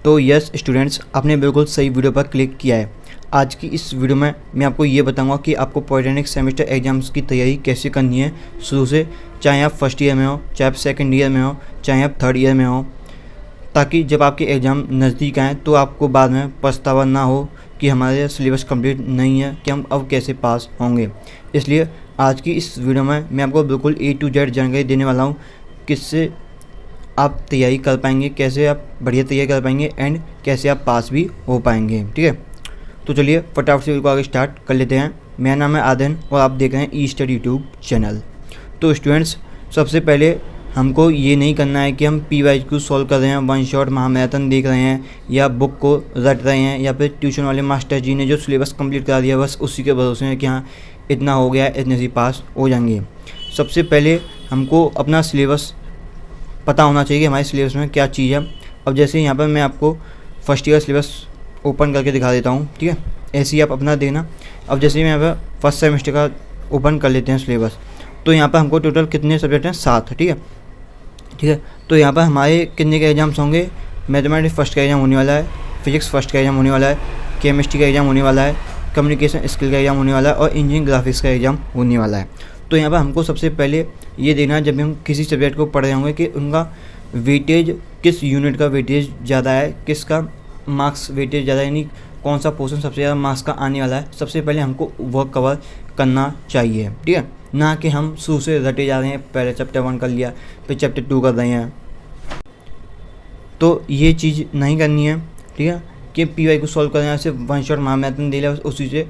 तो yes students, आपने बिल्कुल सही वीडियो पर क्लिक किया है। आज की इस वीडियो में मैं आपको ये बताऊंगा कि आपको पॉलिटेक्निक सेमेस्टर एग्जाम्स की तैयारी कैसे करनी है शुरू से, चाहे आप फर्स्ट ईयर में हो, चाहे आप सेकंड ईयर में हो, चाहे आप थर्ड ईयर में हो, ताकि जब आपके एग्ज़ाम नज़दीक आएँ तो आपको बाद में पछतावा ना हो कि हमारे सिलेबस कंप्लीट नहीं है, कि हम अब कैसे पास होंगे। इसलिए आज की इस वीडियो में मैं आपको बिल्कुल A to Z जानकारी देने वाला हूँ, किससे आप तैयारी कर पाएंगे, कैसे आप बढ़िया तैयारी कर पाएंगे एंड कैसे आप पास भी हो पाएंगे। ठीक है, तो चलिए फटाफट से वीडियो को आगे स्टार्ट कर लेते हैं। मेरा नाम है आदन और आप देख रहे हैं ई स्टडी यूट्यूब चैनल। तो स्टूडेंट्स, सबसे पहले हमको ये नहीं करना है कि हम PYQ सॉल्व कर रहे हैं, वन शॉट महामैराथन देख रहे हैं या बुक को रट रहे हैं या फिर ट्यूशन वाले मास्टर जी ने जो सिलेबस कंप्लीट करा दिया बस उसी के भरोसे हैं कि हाँ इतना हो गया है, इतने से पास हो जाएंगे। सबसे पहले हमको अपना सिलेबस पता होना चाहिए कि हमारे सिलेबस में क्या चीज़ है। अब जैसे यहाँ पर मैं आपको फर्स्ट ईयर सिलेबस ओपन करके दिखा देता हूँ, ठीक है, ऐसे ही आप अपना देखना। अब जैसे मैं यहाँ पर फर्स्ट सेमेस्टर का ओपन कर लेते हैं सिलेबस, तो यहाँ पर हमको टोटल कितने सब्जेक्ट हैं? 7। ठीक है, तो यहाँ पर हमारे कितने के एग्जाम्स होंगे? मैथमेटिक्स फर्स्ट का एग्जाम होने वाला है, फिजिक्स फर्स्ट का एग्जाम होने वाला है, केमिस्ट्री का एग्जाम होने वाला है, कम्युनिकेशन स्किल का एग्जाम होने वाला है और इंजीनियरिंग ग्राफिक्स का एग्जाम होने वाला है। तो यहाँ पर हमको सबसे पहले ये देखना है, जब भी हम किसी सब्जेक्ट को पढ़ रहे होंगे, कि उनका वेटेज, किस यूनिट का वेटेज ज़्यादा है, किसका मार्क्स वेटेज ज़्यादा है, यानी कौन सा पोर्शन सबसे ज़्यादा मार्क्स का आने वाला है। सबसे पहले हमको वह कवर करना चाहिए, ठीक है, ना कि हम शुरू से रटे जा रहे हैं, पहले चैप्टर 1 कर लिया फिर चैप्टर 2 कर रहे हैं। तो ये चीज़ नहीं करनी है, ठीक है, कि PYQ सॉल्व कर रहे हैं, सिर्फ वन शॉट महामैराथन दे लिया उसी से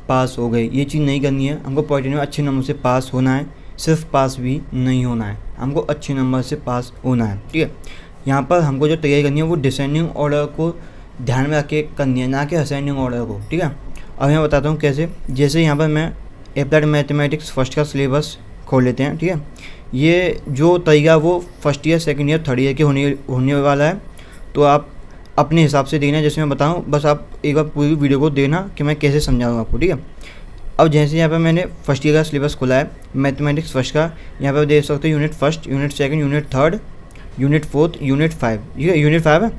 पास हो गए, ये चीज़ नहीं करनी है। हमको पॉलिटेक्निक में अच्छे नंबर से पास होना है, सिर्फ पास भी नहीं होना है, हमको अच्छे नंबर से पास होना है। ठीक है, यहाँ पर हमको जो तैयारी करनी है वो डिसेंडिंग ऑर्डर को ध्यान में रख के करनी है, ना कि असेंडिंग ऑर्डर को। ठीक है, अब मैं बताता हूँ कैसे। जैसे यहाँ पर मैं एप्लाइड मैथमेटिक्स फर्स्ट का सिलेबस खोल लेते हैं। ठीक है, ये जो तरीका वो first year, second year, third year के होने वाला है, तो आप अपने हिसाब से देखना। जैसे मैं बताऊँ, बस आप एक बार पूरी वीडियो को देखना कि मैं कैसे समझाऊँ आपको। ठीक है, अब जैसे यहाँ पर मैंने फर्स्ट ईयर का सिलेबस खोला है मैथमेटिक्स फर्स्ट का, यहाँ पर देख सकते हो unit first, unit second, unit third, unit fourth, unit 5। ठीक है, यूनिट 5 है।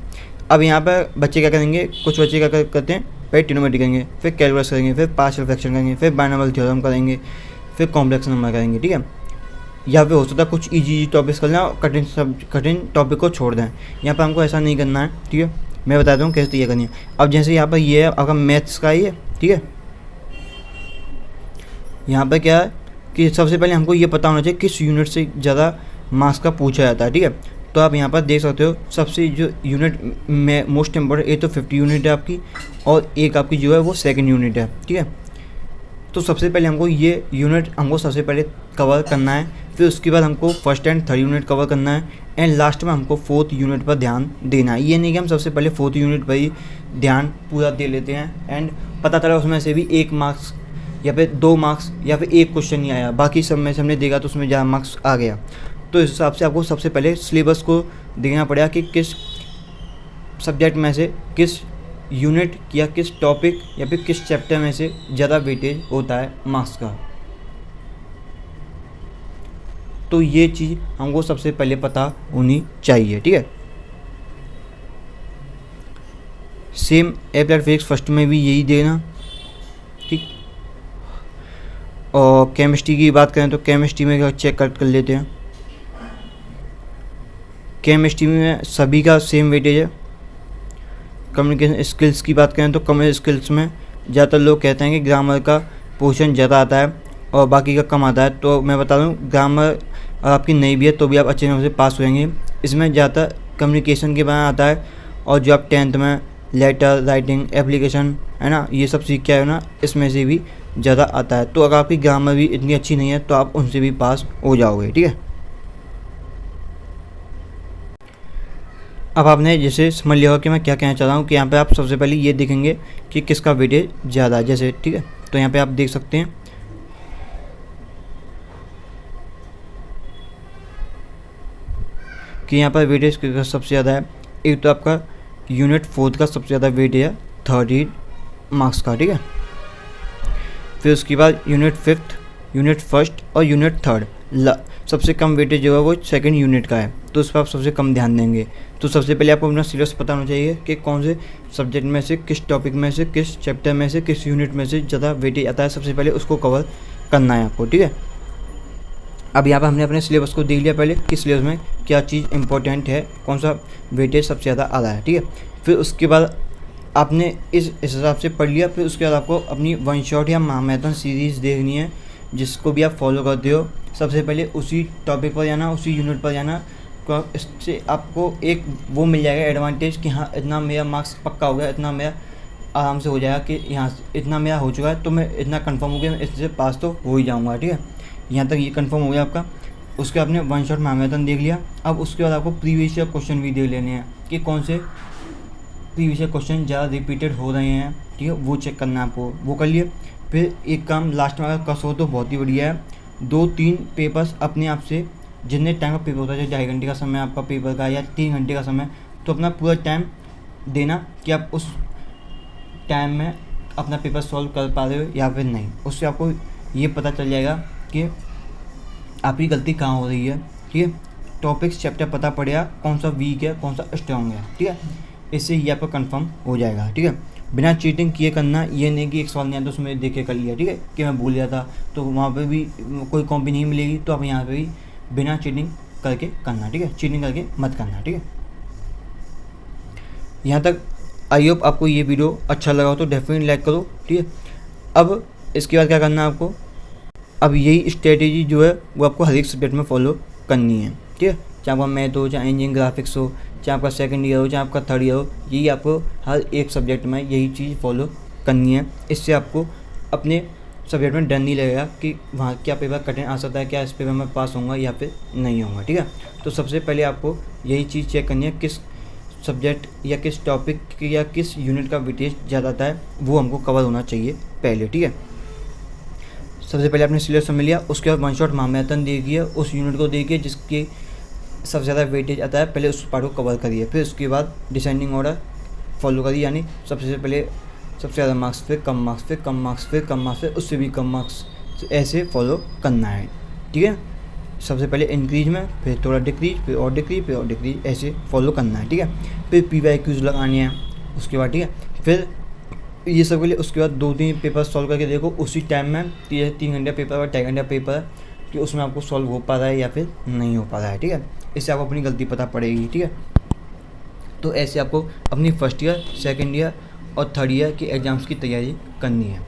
अब यहाँ पर बच्चे क्या करेंगे, कुछ बच्चे क्या करते हैं, पहले ट्रिग्नोमेट्री करेंगे, फिर कैलकुलस करेंगे, फिर पार्शियल फ्रैक्शन करेंगे, फिर बाइनोमियल थ्योरम करेंगे, फिर कॉम्प्लेक्स नंबर करेंगे। ठीक है, या फिर हो सकता है कुछ इजी टॉपिक्स कर लें और कठिन टॉपिक को छोड़ दें। यहाँ पर हमको ऐसा नहीं करना है। ठीक है, मैं बताता हूँ कैसे तैयार करनी है। अब जैसे यहाँ पर ये है अगर मैथ्स का ही है, ठीक है, यहाँ पर क्या है कि सबसे पहले हमको ये पता होना चाहिए किस यूनिट से ज़्यादा मार्क्स का पूछा जाता है। ठीक है, तो आप यहाँ पर देख सकते हो सबसे जो यूनिट में मोस्ट इम्पोर्टेंट, एक तो 50 यूनिट है आपकी और एक आपकी जो है वो सेकंड यूनिट है। ठीक है, तो सबसे पहले हमको ये यूनिट हमको सबसे पहले कवर करना है, फिर उसके बाद हमको first and third unit cover करना है एंड लास्ट में हमको फोर्थ यूनिट पर ध्यान देना है। ये नहीं कि हम सबसे पहले फोर्थ यूनिट पर ही ध्यान पूरा दे लेते हैं एंड पता चला उसमें से भी 1 मार्क्स या फिर 2 मार्क्स या फिर 1 क्वेश्चन नहीं आया, बाकी सब में से हमने देखा तो उसमें ज़्यादा मार्क्स आ गया। तो इस हिसाब से आपको सबसे पहले सिलेबस को देखना पड़ेगा कि किस सब्जेक्ट में से, किस यूनिट या किस टॉपिक या फिर किस चैप्टर में से ज़्यादा वेटेज होता है मार्क्स का। तो ये चीज़ हमको सबसे पहले पता होनी चाहिए। ठीक है, सेम एप्लाइड फिजिक्स फर्स्ट में भी यही देना। ठीक, और केमिस्ट्री की बात करें तो केमिस्ट्री में चेक कर लेते हैं। केमिस्ट्री में सभी का सेम वेटेज है। कम्युनिकेशन स्किल्स की बात करें तो कम्युनिकेशन स्किल्स में ज़्यादातर लोग कहते हैं कि ग्रामर का पोर्शन ज़्यादा आता है और बाकी का कम आता है। तो मैं बता दूं, ग्रामर आपकी नहीं भी है तो भी आप अच्छे नंबर से पास हो जाएंगे। इसमें ज़्यादातर कम्युनिकेशन के बारे में आता है और जो आप 10th में लेटर राइटिंग एप्लीकेशन है ना, ये सब सीख के आए हो ना, इसमें से भी ज़्यादा आता है। तो अगर आपकी ग्रामर भी इतनी अच्छी नहीं है तो आप उनसे भी पास हो जाओगे। ठीक है, अब आपने जैसे समझ लिया होगा कि मैं क्या कहना चाह रहा हूँ, कि यहाँ पे आप सबसे पहले ये देखेंगे कि किसका वेटेज ज़्यादा है। जैसे ठीक है, तो यहाँ पे आप देख सकते हैं कि यहाँ पर वेटेज किसका सबसे ज़्यादा है। एक तो आपका यूनिट 4 का सबसे ज़्यादा वेटेज है 30 मार्क्स का। ठीक है, फिर उसके बाद यूनिट 5th, यूनिट 1st और यूनिट 3rd सबसे कम वेटेज जो है वो सेकंड यूनिट का है, तो उस पर आप सबसे कम ध्यान देंगे। तो सबसे पहले आपको अपना सिलेबस पता होना चाहिए कि कौन से सब्जेक्ट में से, किस टॉपिक में से, किस चैप्टर में से, किस यूनिट में से ज़्यादा वेटेज आता है, सबसे पहले उसको कवर करना है आपको, ठीक है। अब यहाँ पर हमने अपने सिलेबस को देख लिया पहले कि सिलेबस में क्या चीज़ इंपॉर्टेंट है, कौन सा वेटेज सबसे ज़्यादा आ रहा है, ठीक है। फिर उसके बाद आपने इस हिसाब से पढ़ लिया। फिर उसके बाद आपको अपनी वन शॉट या महामैराथन सीरीज़ देखनी है, जिसको भी आप फॉलो करते हो। सबसे पहले उसी टॉपिक पर जाना, उसी यूनिट पर जाना। इससे आपको एक वो मिल जाएगा एडवांटेज कि हाँ इतना मेरा मार्क्स पक्का हो गया, इतना मेरा आराम से हो जाएगा कि यहाँ से इतना मेरा हो चुका है, तो मैं इतना कंफर्म हो गया, मैं इससे पास तो हो ही जाऊँगा, ठीक है। यहाँ तक ये कंफर्म हो गया आपका। उसके आपने वन शॉट महामैराथन देख लिया। अब उसके बाद आपको प्रीवियस ईयर क्वेश्चन भी देख लेने हैं कि कौन से प्रीवियस ईयर क्वेश्चन ज़्यादा रिपीटेड हो रहे हैं, ठीक है, वो चेक करना है आपको, वो कर लिए। फिर एक काम लास्ट में अगर कस हो तो बहुत ही बढ़िया है, 2-3 पेपर्स अपने आप से, जितने टाइम का पेपर होता है, जो 2.5 घंटे का समय आपका पेपर का या 3 घंटे का समय, तो अपना पूरा टाइम देना कि आप उस टाइम में अपना पेपर सॉल्व कर पा रहे हो या फिर नहीं। उससे आपको ये पता चल जाएगा कि आपकी गलती कहाँ हो रही है, ठीक है। टॉपिक्स चैप्टर पता पड़ेगा कौन सा वीक है, कौन सा स्ट्रॉन्ग है, ठीक है। इससे ये आपका कंफर्म हो जाएगा, ठीक है। बिना चीटिंग किए करना, ये नहीं कि एक सवाल नहीं आता तो उसमें देख के कर लिया, ठीक है, कि मैं भूल गया था, तो वहाँ पे भी कोई कॉपी नहीं मिलेगी, तो आप यहाँ पे भी बिना चीटिंग करके करना, ठीक है। चीटिंग करके मत करना, ठीक है। यहाँ तक आई होप आपको ये वीडियो अच्छा लगा हो तो डेफिनेटली लाइक करो, ठीक है। अब इसके बाद क्या करना है आपको, अब यही स्ट्रेटेजी जो है वो आपको हर एक सब्जेक्ट में फॉलो करनी है, ठीक है। चाहे आपका मैथ हो, चाहे इंजीनियरिंग ग्राफिक्स हो, चाहे आपका सेकंड ईयर हो, चाहे आपका थर्ड ईयर हो, यही आपको हर एक सब्जेक्ट में यही चीज़ फॉलो करनी है। इससे आपको अपने सब्जेक्ट में डर नहीं लगेगा कि वहाँ क्या पेपर कठिन आ सकता है, क्या इस पेपर में पास होऊंगा या फिर नहीं होऊंगा, ठीक है। तो सबसे पहले आपको यही चीज़ चेक करनी है, किस सब्जेक्ट या किस टॉपिक या किस यूनिट का वेटेज ज़्यादा आता है, वो हमको कवर होना चाहिए पहले, ठीक है। सबसे पहले आपने सिलेबस समझ लिया। उसके बाद वन शॉट महामैराथन देखिए, उस यूनिट को देखिए जिसकी सबसे ज़्यादा वेटेज आता है, पहले उस पार्ट को कवर करिए। फिर उसके बाद डिसेंडिंग ऑर्डर फॉलो करिए, यानी सबसे पहले सबसे ज़्यादा मार्क्स, फिर कम मार्क्स, फिर कम मार्क्स, फिर कम मार्क्स, फिर उससे भी कम मार्क्स, ऐसे फॉलो करना है, ठीक है। सबसे पहले इंक्रीज में, फिर थोड़ा डिक्रीज, फिर और डिक्रीज, फिर और डिक्रीज, ऐसे फॉलो करना है, ठीक है। फिर PYQs लगाने हैं उसके बाद, ठीक है। फिर ये सब के लिए उसके बाद 2-3 पेपर सॉल्व करके देखो उसी टाइम में, 3 घंटे पेपर और 2.5 घंटा पेपर है, कि उसमें आपको सॉल्व हो पा रहा है या फिर नहीं हो पा रहा है, ठीक है। इससे आपको अपनी गलती पता पड़ेगी, ठीक है। तो ऐसे आपको अपनी फर्स्ट ईयर, सेकंड ईयर और थर्ड ईयर की एग्ज़ाम्स की तैयारी करनी है।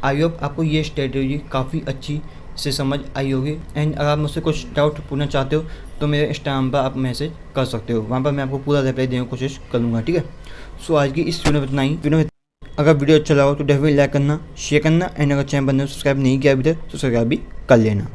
आई होप आपको ये स्ट्रेटेजी काफ़ी अच्छी से समझ आई होगी। एंड अगर आप मुझसे कुछ डाउट पूछना चाहते हो तो मेरे इंस्टाग्राम पर आप मैसेज कर सकते हो, वहाँ पर मैं आपको पूरा रिप्लाई देने की कोशिश करूँगा, ठीक है। सो आज की इस वीडियो में इतना ही। अगर वीडियो अच्छा लगा हो तो डेफिनेटली लाइक करना, शेयर करना, एंड अगर चैनल बनने सब्सक्राइब नहीं किया अभी तक तो सब्सक्राइब भी कर लेना।